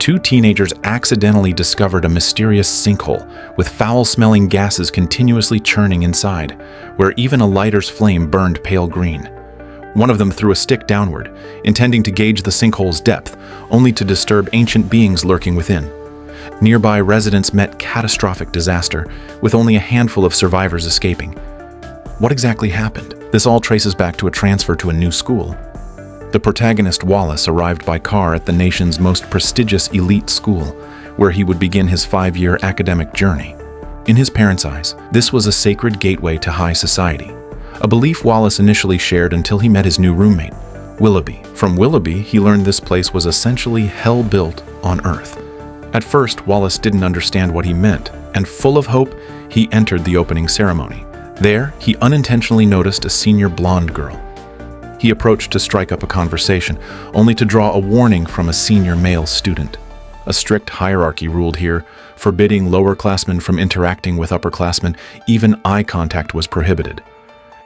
two teenagers accidentally discovered a mysterious sinkhole with foul-smelling gases continuously churning inside, where even a lighter's flame burned pale green. One of them threw a stick downward, intending to gauge the sinkhole's depth, only to disturb ancient beings lurking within. Nearby residents met catastrophic disaster, with only a handful of survivors escaping. What exactly happened? This all traces back to a transfer to a new school. The protagonist Wallace arrived by car at the nation's most prestigious elite school, where he would begin his 5-year academic journey. In his parents' eyes, this was a sacred gateway to high society, a belief Wallace initially shared until he met his new roommate, Willoughby. From Willoughby, he learned this place was essentially hell built on Earth. At first, Wallace didn't understand what he meant, and full of hope, he entered the opening ceremony. There, he unintentionally noticed a senior blonde girl. He approached to strike up a conversation, only to draw a warning from a senior male student. A strict hierarchy ruled here, forbidding lowerclassmen from interacting with upperclassmen. Even eye contact was prohibited.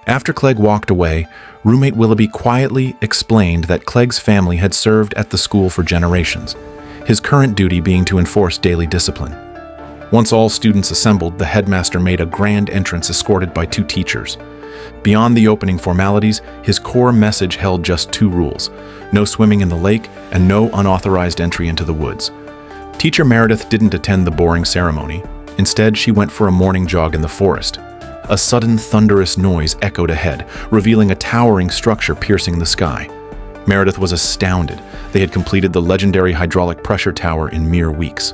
After Clegg walked away, roommate Willoughby quietly explained that Clegg's family had served at the school for generations, his current duty being to enforce daily discipline. Once all students assembled, the headmaster made a grand entrance escorted by 2 teachers. Beyond the opening formalities, his core message held just 2 rules: no swimming in the lake and no unauthorized entry into the woods. Teacher Meredith didn't attend the boring ceremony. Instead, she went for a morning jog in the forest. A sudden thunderous noise echoed ahead, revealing a towering structure piercing the sky. Meredith was astounded. They had completed the legendary hydraulic pressure tower in mere weeks.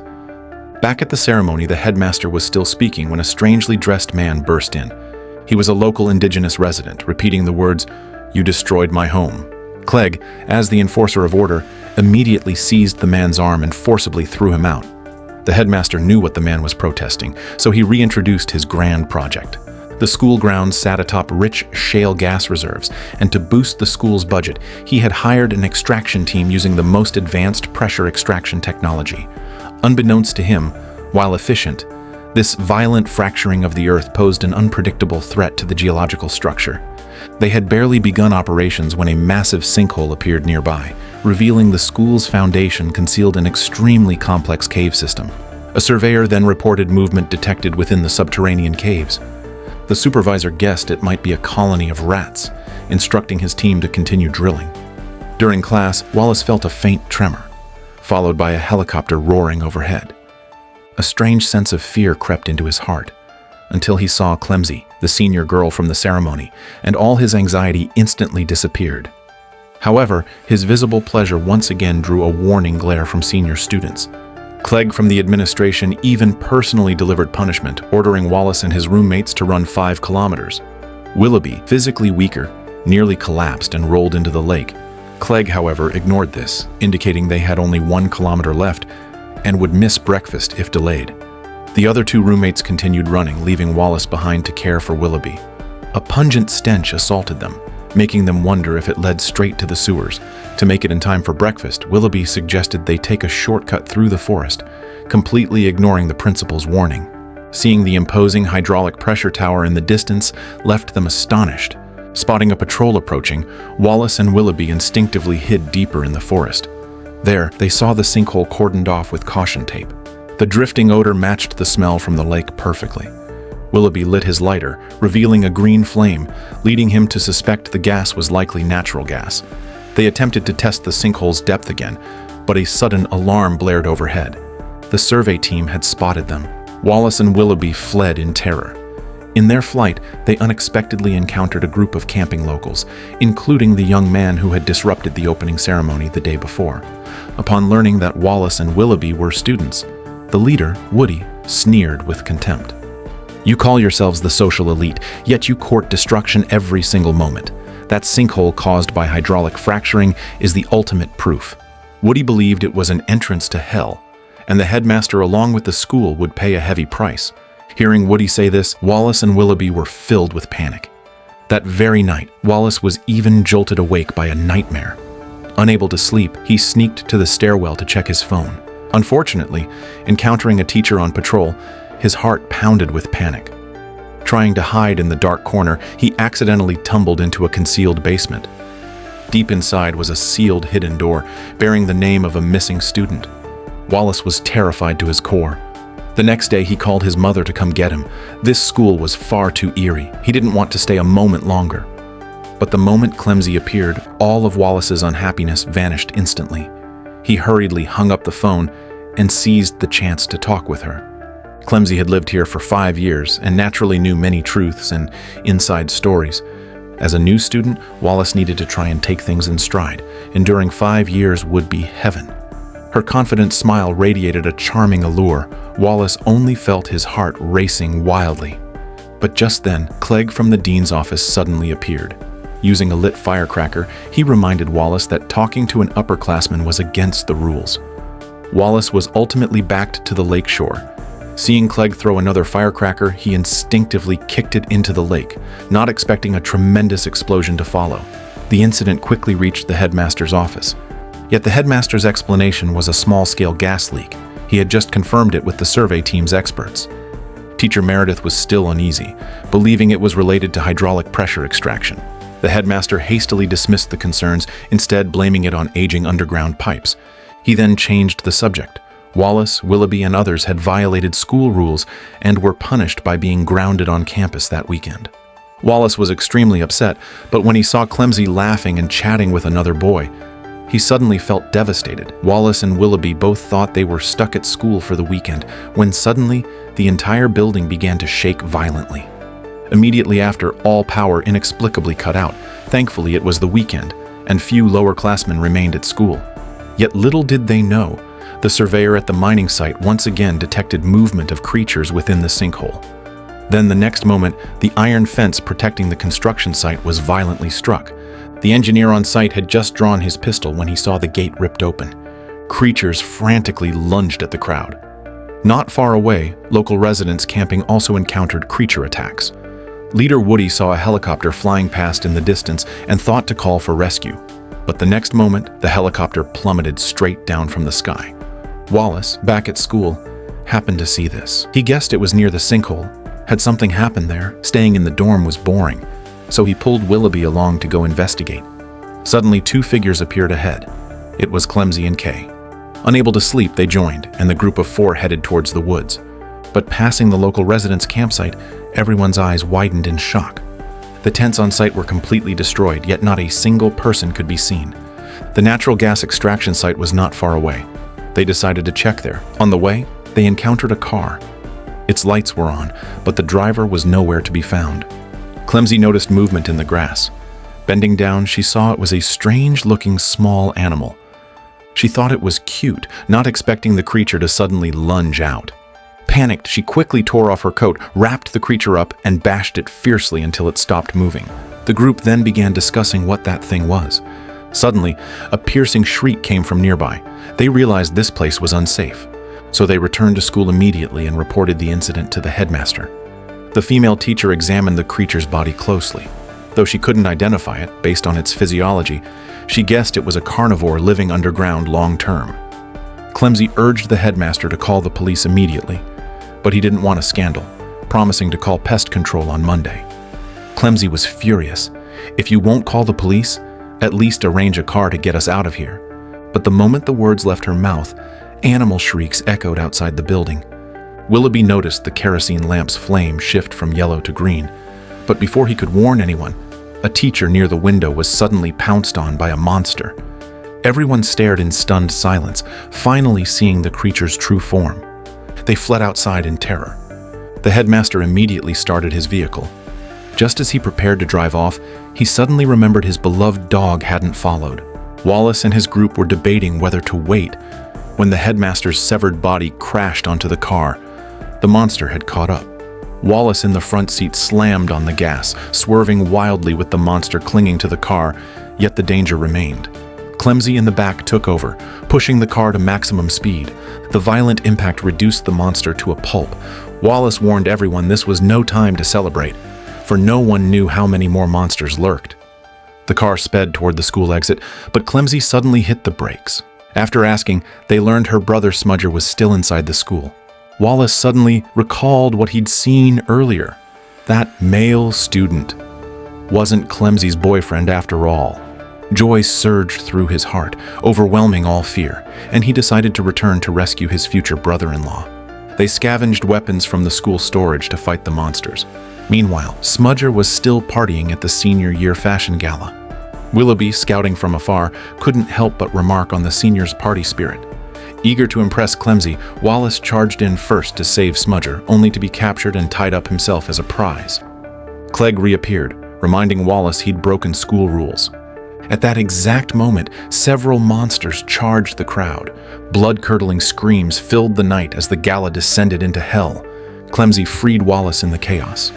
Back at the ceremony, the headmaster was still speaking when a strangely dressed man burst in. He was a local indigenous resident, repeating the words, "You destroyed my home." Clegg, as the enforcer of order, immediately seized the man's arm and forcibly threw him out. The headmaster knew what the man was protesting, so he reintroduced his grand project. The school grounds sat atop rich shale gas reserves, and to boost the school's budget, he had hired an extraction team using the most advanced pressure extraction technology. Unbeknownst to him, while efficient, this violent fracturing of the earth posed an unpredictable threat to the geological structure. They had barely begun operations when a massive sinkhole appeared nearby, revealing the school's foundation concealed an extremely complex cave system. A surveyor then reported movement detected within the subterranean caves. The supervisor guessed it might be a colony of rats, instructing his team to continue drilling. During class, Wallace felt a faint tremor, followed by a helicopter roaring overhead. A strange sense of fear crept into his heart, until he saw Clemsy, the senior girl from the ceremony, and all his anxiety instantly disappeared. However, his visible pleasure once again drew a warning glare from senior students. Clegg from the administration even personally delivered punishment, ordering Wallace and his roommates to run 5 kilometers. Willoughby, physically weaker, nearly collapsed and rolled into the lake. Clegg, however, ignored this, indicating they had only 1 kilometer left and would miss breakfast if delayed. The other 2 roommates continued running, leaving Wallace behind to care for Willoughby. A pungent stench assaulted them, making them wonder if it led straight to the sewers. To make it in time for breakfast, Willoughby suggested they take a shortcut through the forest, completely ignoring the principal's warning. Seeing the imposing hydraulic pressure tower in the distance left them astonished. Spotting a patrol approaching, Wallace and Willoughby instinctively hid deeper in the forest. There, they saw the sinkhole cordoned off with caution tape. The drifting odor matched the smell from the lake perfectly. Willoughby lit his lighter, revealing a green flame, leading him to suspect the gas was likely natural gas. They attempted to test the sinkhole's depth again, but a sudden alarm blared overhead. The survey team had spotted them. Wallace and Willoughby fled in terror. In their flight, they unexpectedly encountered a group of camping locals, including the young man who had disrupted the opening ceremony the day before. Upon learning that Wallace and Willoughby were students, the leader, Woody, sneered with contempt. "You call yourselves the social elite, yet you court destruction every single moment. That sinkhole caused by hydraulic fracturing is the ultimate proof." Woody believed it was an entrance to hell, and the headmaster along with the school would pay a heavy price. Hearing Woody say this, Wallace and Willoughby were filled with panic. That very night, Wallace was even jolted awake by a nightmare. Unable to sleep, he sneaked to the stairwell to check his phone. Unfortunately, encountering a teacher on patrol, his heart pounded with panic. Trying to hide in the dark corner, he accidentally tumbled into a concealed basement. Deep inside was a sealed hidden door bearing the name of a missing student. Wallace was terrified to his core. The next day, he called his mother to come get him. This school was far too eerie. He didn't want to stay a moment longer. But the moment Clemsy appeared, all of Wallace's unhappiness vanished instantly. He hurriedly hung up the phone and seized the chance to talk with her. Clemsy had lived here for 5 years and naturally knew many truths and inside stories. As a new student, Wallace needed to try and take things in stride. Enduring 5 years would be heaven. Her confident smile radiated a charming allure. Wallace only felt his heart racing wildly. But just then, Clegg from the dean's office suddenly appeared. Using a lit firecracker, he reminded Wallace that talking to an upperclassman was against the rules. Wallace was ultimately backed to the lakeshore. Seeing Clegg throw another firecracker, he instinctively kicked it into the lake, not expecting a tremendous explosion to follow. The incident quickly reached the headmaster's office. Yet the headmaster's explanation was a small-scale gas leak. He had just confirmed it with the survey team's experts. Teacher Meredith was still uneasy, believing it was related to hydraulic pressure extraction. The headmaster hastily dismissed the concerns, instead blaming it on aging underground pipes. He then changed the subject. Wallace, Willoughby, and others had violated school rules and were punished by being grounded on campus that weekend. Wallace was extremely upset, but when he saw Clemsy laughing and chatting with another boy, he suddenly felt devastated. Wallace and Willoughby both thought they were stuck at school for the weekend, when suddenly the entire building began to shake violently. Immediately after, all power inexplicably cut out. Thankfully, it was the weekend, and few lower-classmen remained at school. Yet little did they know, the surveyor at the mining site once again detected movement of creatures within the sinkhole. Then the next moment, the iron fence protecting the construction site was violently struck. The engineer on site had just drawn his pistol when he saw the gate ripped open. Creatures frantically lunged at the crowd. Not far away, local residents camping also encountered creature attacks. Leader Woody saw a helicopter flying past in the distance and thought to call for rescue. But the next moment, the helicopter plummeted straight down from the sky. Wallace, back at school, happened to see this. He guessed it was near the sinkhole. Had something happened there, staying in the dorm was boring, so he pulled Willoughby along to go investigate. Suddenly, 2 figures appeared ahead. It was Clemsy and Kay. Unable to sleep, they joined, and the group of 4 headed towards the woods. But passing the local residents' campsite, everyone's eyes widened in shock. The tents on site were completely destroyed, yet not a single person could be seen. The natural gas extraction site was not far away. They decided to check there. On the way, they encountered a car. Its lights were on, but the driver was nowhere to be found. Clemsy noticed movement in the grass. Bending down, she saw it was a strange-looking small animal. She thought it was cute, not expecting the creature to suddenly lunge out. Panicked, she quickly tore off her coat, wrapped the creature up, and bashed it fiercely until it stopped moving. The group then began discussing what that thing was. Suddenly, a piercing shriek came from nearby. They realized this place was unsafe, so they returned to school immediately and reported the incident to the headmaster. The female teacher examined the creature's body closely. Though she couldn't identify it based on its physiology, she guessed it was a carnivore living underground long-term. Clemsy urged the headmaster to call the police immediately, but he didn't want a scandal, promising to call pest control on Monday. Clemsy was furious. "If you won't call the police, at least arrange a car to get us out of here." But the moment the words left her mouth, animal shrieks echoed outside the building. Willoughby noticed the kerosene lamp's flame shift from yellow to green, but before he could warn anyone, a teacher near the window was suddenly pounced on by a monster. Everyone stared in stunned silence, finally seeing the creature's true form. They fled outside in terror. The headmaster immediately started his vehicle. Just as he prepared to drive off, he suddenly remembered his beloved dog hadn't followed. Wallace and his group were debating whether to wait when the headmaster's severed body crashed onto the car. The monster had caught up. Wallace in the front seat slammed on the gas, swerving wildly with the monster clinging to the car, yet the danger remained. Clemsy in the back took over, pushing the car to maximum speed. The violent impact reduced the monster to a pulp. Wallace warned everyone this was no time to celebrate, for no one knew how many more monsters lurked. The car sped toward the school exit, but Clemsy suddenly hit the brakes. After asking, they learned her brother Smudger was still inside the school. Wallace suddenly recalled what he'd seen earlier. That male student wasn't Clemsy's boyfriend after all. Joy surged through his heart, overwhelming all fear, and he decided to return to rescue his future brother-in-law. They scavenged weapons from the school storage to fight the monsters. Meanwhile, Smudger was still partying at the senior year fashion gala. Willoughby, scouting from afar, couldn't help but remark on the seniors' party spirit. Eager to impress Clemsy, Wallace charged in first to save Smudger, only to be captured and tied up himself as a prize. Clegg reappeared, reminding Wallace he'd broken school rules. At that exact moment, several monsters charged the crowd. Blood-curdling screams filled the night as the gala descended into hell. Clemsy freed Wallace in the chaos.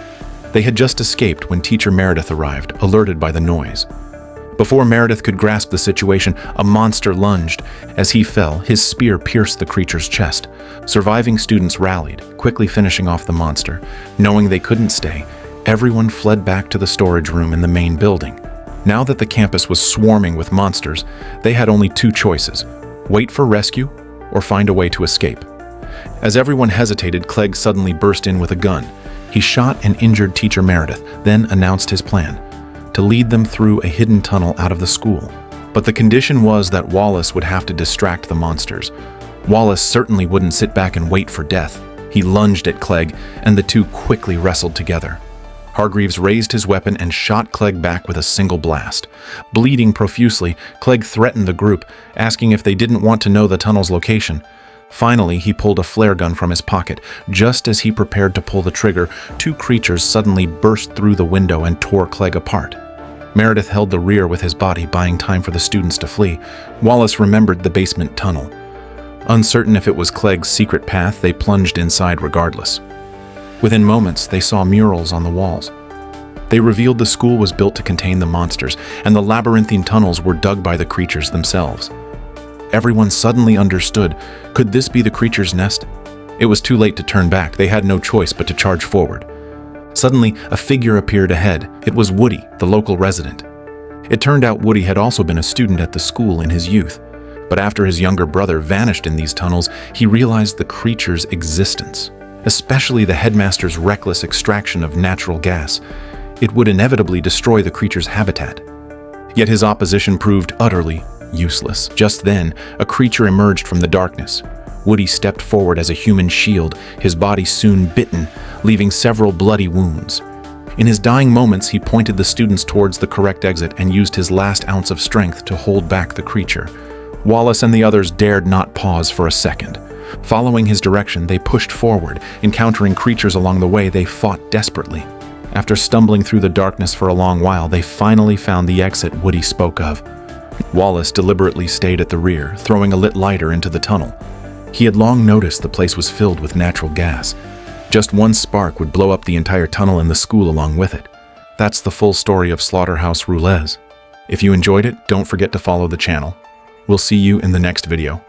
They had just escaped when Teacher Meredith arrived, alerted by the noise. Before Meredith could grasp the situation, a monster lunged. As he fell, his spear pierced the creature's chest. Surviving students rallied, quickly finishing off the monster. Knowing they couldn't stay, everyone fled back to the storage room in the main building. Now that the campus was swarming with monsters, they had only two choices: wait for rescue or find a way to escape. As everyone hesitated, Clegg suddenly burst in with a gun. He shot and injured Teacher Meredith, then announced his plan: to lead them through a hidden tunnel out of the school. But the condition was that Wallace would have to distract the monsters. Wallace certainly wouldn't sit back and wait for death. He lunged at Clegg, and the two quickly wrestled together. Hargreaves raised his weapon and shot Clegg back with a single blast. Bleeding profusely, Clegg threatened the group, asking if they didn't want to know the tunnel's location. Finally, he pulled a flare gun from his pocket. Just as he prepared to pull the trigger, two creatures suddenly burst through the window and tore Clegg apart. Meredith held the rear with his body, buying time for the students to flee. Wallace remembered the basement tunnel. Uncertain if it was Clegg's secret path, they plunged inside regardless. Within moments, they saw murals on the walls. They revealed the school was built to contain the monsters, and the labyrinthine tunnels were dug by the creatures themselves. Everyone suddenly understood. Could this be the creature's nest? It was too late to turn back. They had no choice but to charge forward. Suddenly, a figure appeared ahead. It was Woody, the local resident. It turned out Woody had also been a student at the school in his youth. But after his younger brother vanished in these tunnels, he realized the creature's existence, especially the headmaster's reckless extraction of natural gas. It would inevitably destroy the creature's habitat. Yet his opposition proved utterly useless. Just then, a creature emerged from the darkness. Woody stepped forward as a human shield, his body soon bitten, leaving several bloody wounds. In his dying moments, he pointed the students towards the correct exit and used his last ounce of strength to hold back the creature. Wallace and the others dared not pause for a second. Following his direction, they pushed forward. Encountering creatures along the way, they fought desperately. After stumbling through the darkness for a long while, they finally found the exit Woody spoke of. Wallace deliberately stayed at the rear, throwing a lit lighter into the tunnel. He had long noticed the place was filled with natural gas. Just one spark would blow up the entire tunnel and the school along with it. That's the full story of Slaughterhouse Rulez. If you enjoyed it, don't forget to follow the channel. We'll see you in the next video.